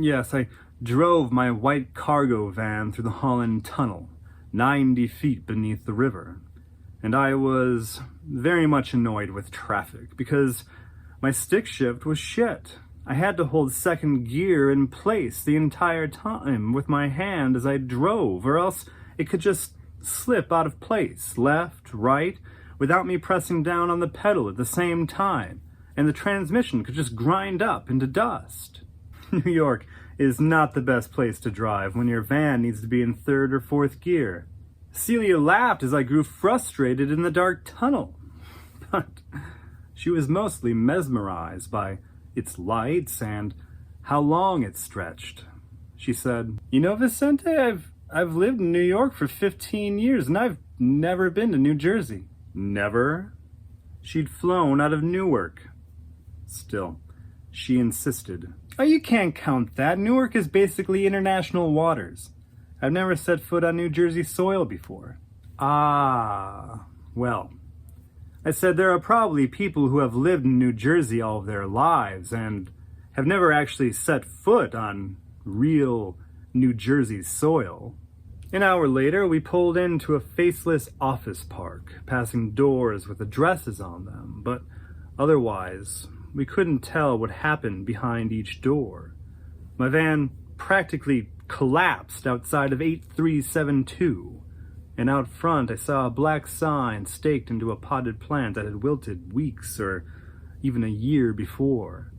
Yes, I drove my white cargo van through the Holland Tunnel, 90 feet beneath the river, and I was very much annoyed with traffic because my stick shift was shit. I had to hold second gear in place the entire time with my hand as I drove, or else it could just slip out of place, left, right, without me pressing down on the pedal at the same time, and the transmission could just grind up into dust. New York is not the best place to drive when your van needs to be in third or fourth gear. Celia laughed as I grew frustrated in the dark tunnel, but she was mostly mesmerized by its lights and how long it stretched. She said, "You know, Vicente, I've lived in New York for 15 years and I've never been to New Jersey." Never? She'd flown out of Newark. Still, she insisted. "Oh, you can't count that. Newark is basically international waters. I've never set foot on New Jersey soil before." "Ah, well," I said, "there are probably people who have lived in New Jersey all of their lives and have never actually set foot on real New Jersey soil." An hour later, we pulled into a faceless office park, passing doors with addresses on them, but otherwise, we couldn't tell what happened behind each door. My van practically collapsed outside of 8372, and out front I saw a black sign staked into a potted plant that had wilted weeks or even a year before.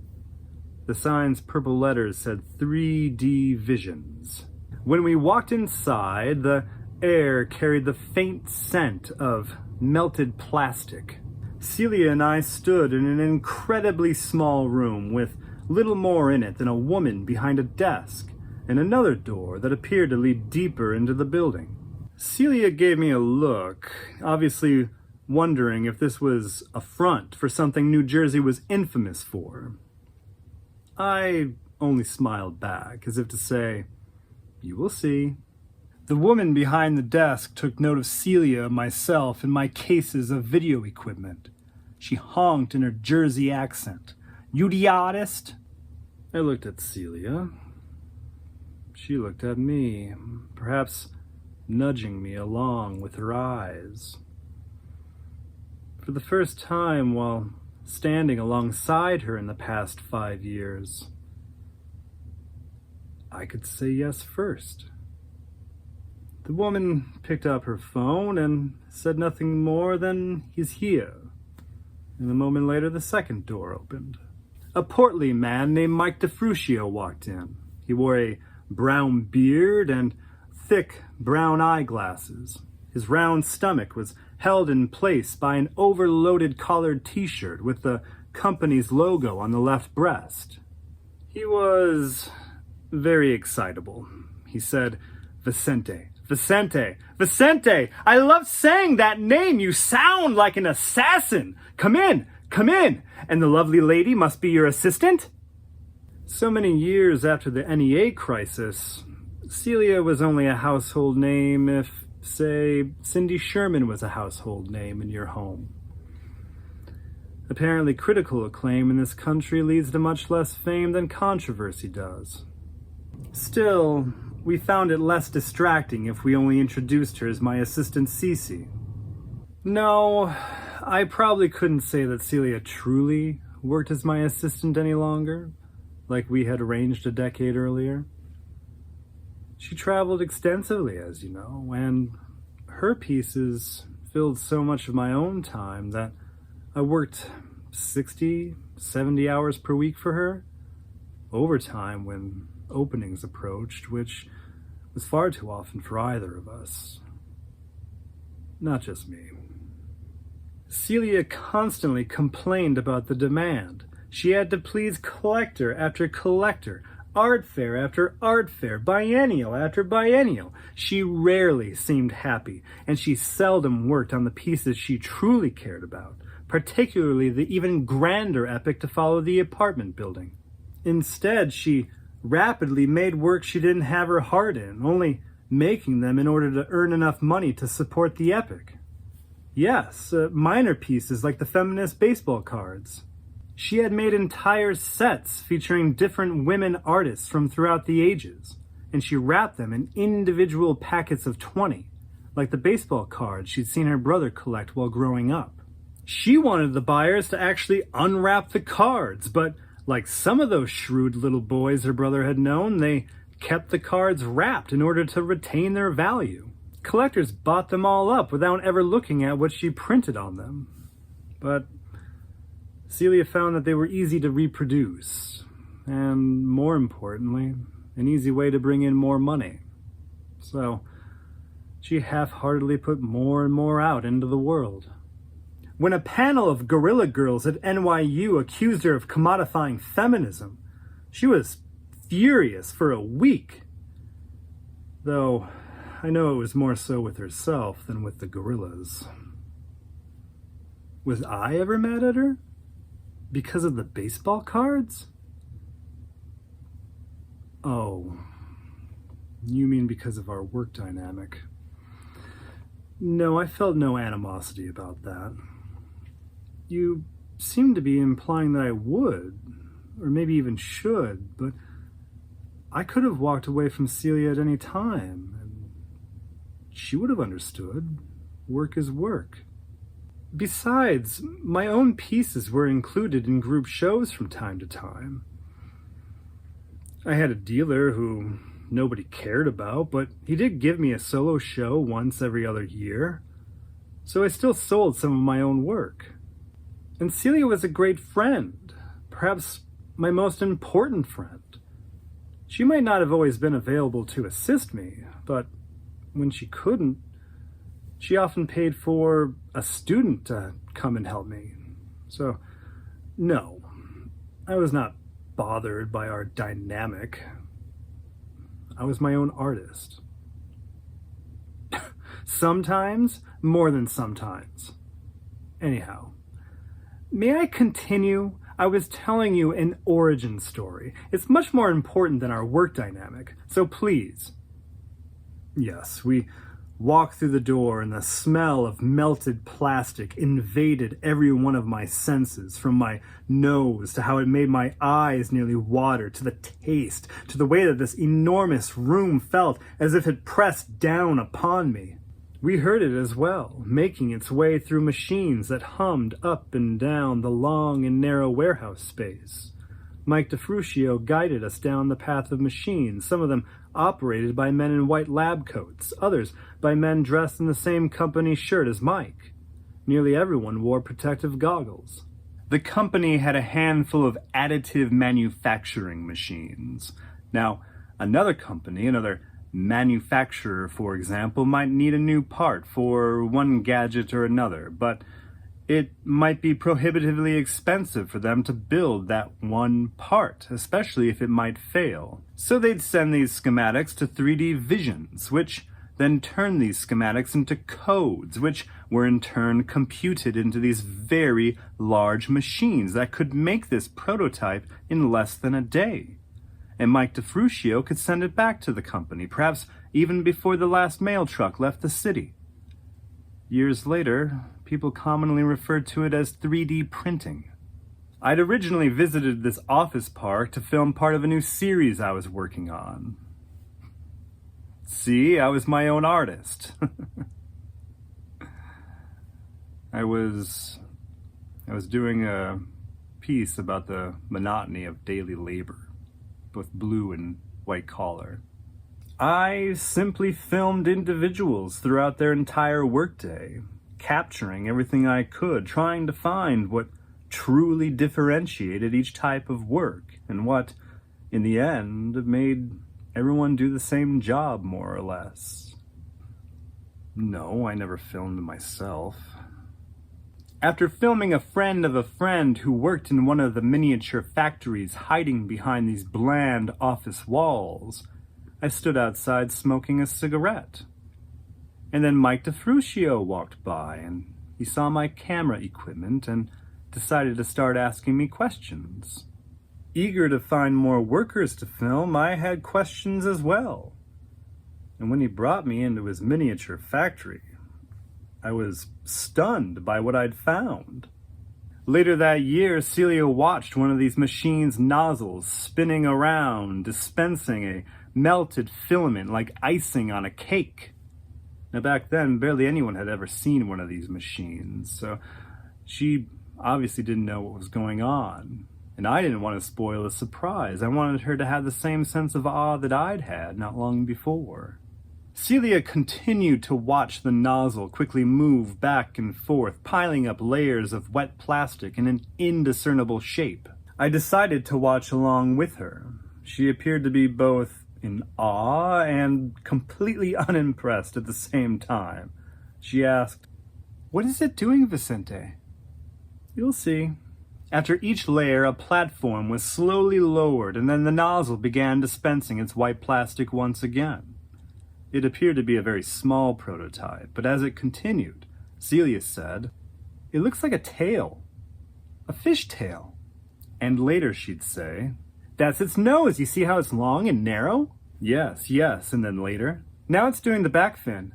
The sign's purple letters said 3D Visions. When we walked inside, the air carried the faint scent of melted plastic. Celia and I stood in an incredibly small room with little more in it than a woman behind a desk and another door that appeared to lead deeper into the building. Celia gave me a look, obviously wondering if this was a front for something New Jersey was infamous for. I only smiled back, as if to say, "You will see." The woman behind the desk took note of Celia, myself, and my cases of video equipment. She honked in her Jersey accent. "You the artist?" I looked at Celia. She looked at me, perhaps nudging me along with her eyes. For the first time while standing alongside her in the past 5 years, I could say yes first. The woman picked up her phone and said nothing more than, "He's here." And a moment later, the second door opened. A portly man named Mike DeFrucio walked in. He wore a brown beard and thick brown eyeglasses. His round stomach was held in place by an overloaded collared t-shirt with the company's logo on the left breast. He was very excitable. He said, "Vicente, Vicente, Vicente! I love saying that name! You sound like an assassin! Come in, come in! And the lovely lady must be your assistant?" So many years after the NEA crisis, Celia was only a household name if, say, Cindy Sherman was a household name in your home. Apparently, critical acclaim in this country leads to much less fame than controversy does. Still, we found it less distracting if we only introduced her as my assistant Cece. No, I probably couldn't say that Celia truly worked as my assistant any longer, like we had arranged a decade earlier. She traveled extensively, as you know, and her pieces filled so much of my own time that I worked 60, 70 hours per week for her, overtime when openings approached, which was far too often for either of us. Not just me. Celia constantly complained about the demand. She had to please collector after collector, art fair after art fair, biennial after biennial. She rarely seemed happy, and she seldom worked on the pieces she truly cared about, particularly the even grander epic to follow the apartment building. Instead, she rapidly made work she didn't have her heart in, only making them in order to earn enough money to support the epic. Yes, minor pieces like the feminist baseball cards. She had made entire sets featuring different women artists from throughout the ages, and she wrapped them in individual packets of 20, like the baseball cards she'd seen her brother collect while growing up. She wanted the buyers to actually unwrap the cards, but like some of those shrewd little boys her brother had known, they kept the cards wrapped in order to retain their value. Collectors bought them all up without ever looking at what she printed on them. But Celia found that they were easy to reproduce, and more importantly, an easy way to bring in more money. So she half-heartedly put more and more out into the world. When a panel of guerrilla girls at NYU accused her of commodifying feminism, she was furious for a week. Though I know it was more so with herself than with the gorillas. Was I ever mad at her? Because of the baseball cards? Oh, you mean because of our work dynamic? No, I felt no animosity about that. You seem to be implying that I would, or maybe even should, but I could have walked away from Celia at any time, and she would have understood. Work is work. Besides, my own pieces were included in group shows from time to time. I had a dealer who nobody cared about, but he did give me a solo show once every other year, so I still sold some of my own work. And Celia was a great friend, perhaps my most important friend. She might not have always been available to assist me, but when she couldn't, she often paid for a student to come and help me. So, no, I was not bothered by our dynamic. I was my own artist. Sometimes, more than sometimes. Anyhow, may I continue? I was telling you an origin story. It's much more important than our work dynamic, so please. Yes, we walked through the door and the smell of melted plastic invaded every one of my senses, from my nose to how it made my eyes nearly water, to the taste, to the way that this enormous room felt as if it pressed down upon me. We heard it as well, making its way through machines that hummed up and down the long and narrow warehouse space. Mike DeFrucio guided us down the path of machines, some of them operated by men in white lab coats, others by men dressed in the same company shirt as Mike. Nearly everyone wore protective goggles. The company had a handful of additive manufacturing machines. Now, another company, another manufacturer, for example, might need a new part for one gadget or another, but it might be prohibitively expensive for them to build that one part, especially if it might fail. So they'd send these schematics to 3D visions, which then turn these schematics into codes, which were in turn computed into these very large machines that could make this prototype in less than a day. And Mike DeFrucio could send it back to the company, perhaps even before the last mail truck left the city. Years later, people commonly referred to it as 3D printing. I'd originally visited this office park to film part of a new series I was working on. See, I was my own artist. I was doing a piece about the monotony of daily labor, both blue and white collar. I simply filmed individuals throughout their entire workday, capturing everything I could, trying to find what truly differentiated each type of work, and what, in the end, made everyone do the same job, more or less. No, I never filmed myself. After filming a friend of a friend who worked in one of the miniature factories hiding behind these bland office walls, I stood outside smoking a cigarette. And then Mike DeFrucio walked by, and he saw my camera equipment and decided to start asking me questions. Eager to find more workers to film, I had questions as well. And when he brought me into his miniature factory, I was stunned by what I'd found. Later that year, Celia watched one of these machines' nozzles spinning around, dispensing a melted filament like icing on a cake. Now back then, barely anyone had ever seen one of these machines, so she obviously didn't know what was going on. And I didn't want to spoil the surprise. I wanted her to have the same sense of awe that I'd had not long before. Celia continued to watch the nozzle quickly move back and forth, piling up layers of wet plastic in an indiscernible shape. I decided to watch along with her. She appeared to be both in awe and completely unimpressed at the same time. She asked, "What is it doing, Vicente?" "You'll see." After each layer, a platform was slowly lowered, and then the nozzle began dispensing its white plastic once again. It appeared to be a very small prototype, but as it continued, Celia said, "It looks like a tail. A fish tail." And later she'd say, "That's its nose. You see how it's long and narrow?" Yes. And then later, "Now it's doing the back fin."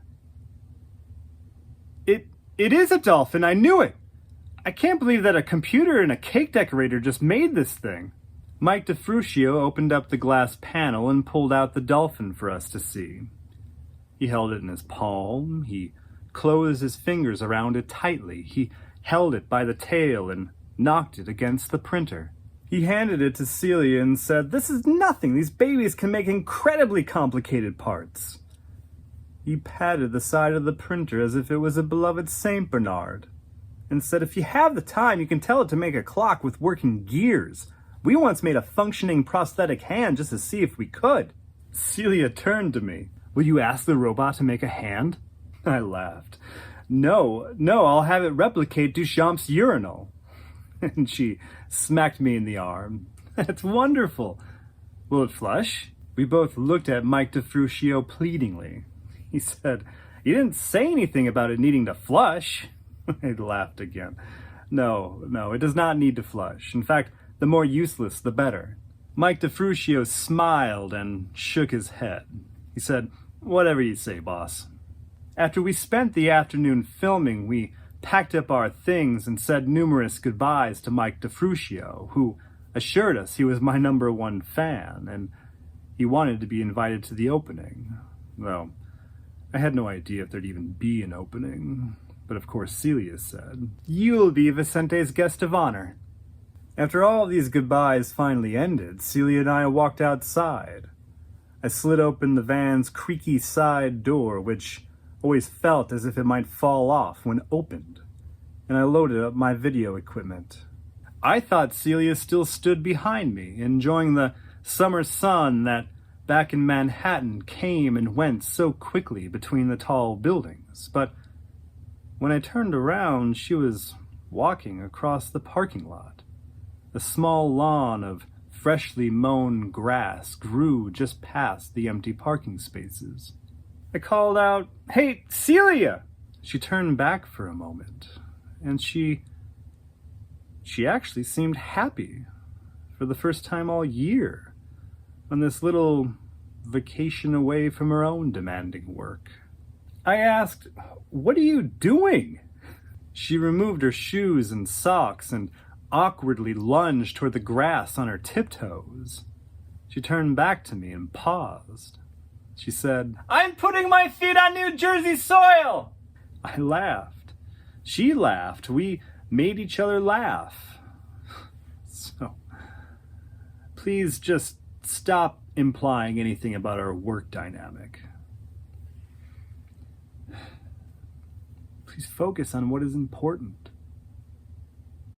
It is a dolphin. I knew it. I can't believe that a computer and a cake decorator just made this thing." Mike DeFrucio opened up the glass panel and pulled out the dolphin for us to see. He held it in his palm. He closed his fingers around it tightly. He held it by the tail and knocked it against the printer. He handed it to Celia and said, "This is nothing. These babies can make incredibly complicated parts." He patted the side of the printer as if it was a beloved Saint Bernard and said, "If you have the time, you can tell it to make a clock with working gears. We once made a functioning prosthetic hand just to see if we could." Celia turned to me. "Will you ask the robot to make a hand?" I laughed. No, I'll have it replicate Duchamp's urinal." And she smacked me in the arm. "That's wonderful. Will it flush?" We both looked at Mike DeFrucio pleadingly. He said, "You didn't say anything about it needing to flush." I laughed again. No, it does not need to flush. In fact, the more useless, the better." Mike DeFrucio smiled and shook his head. He said, "Whatever you say, boss." After we spent the afternoon filming, we packed up our things and said numerous goodbyes to Mike DeFrucio, who assured us he was my #1 fan, and he wanted to be invited to the opening. Well, I had no idea if there'd even be an opening, but of course Celia said, "You'll be Vicente's guest of honor." After all these goodbyes finally ended, Celia and I walked outside. I slid open the van's creaky side door, which always felt as if it might fall off when opened, and I loaded up my video equipment. I thought Celia still stood behind me, enjoying the summer sun that back in Manhattan came and went so quickly between the tall buildings, but when I turned around, she was walking across the parking lot. A small lawn of freshly mown grass grew just past the empty parking spaces. I called out, "Hey, Celia!" She turned back for a moment, and she actually seemed happy for the first time all year on this little vacation away from her own demanding work. I asked, "What are you doing?" She removed her shoes and socks and awkwardly lunged toward the grass on her tiptoes. She turned back to me and paused. She said, "I'm putting my feet on New Jersey soil!" I laughed. She laughed. We made each other laugh. So, please just stop implying anything about our work dynamic. Please focus on what is important.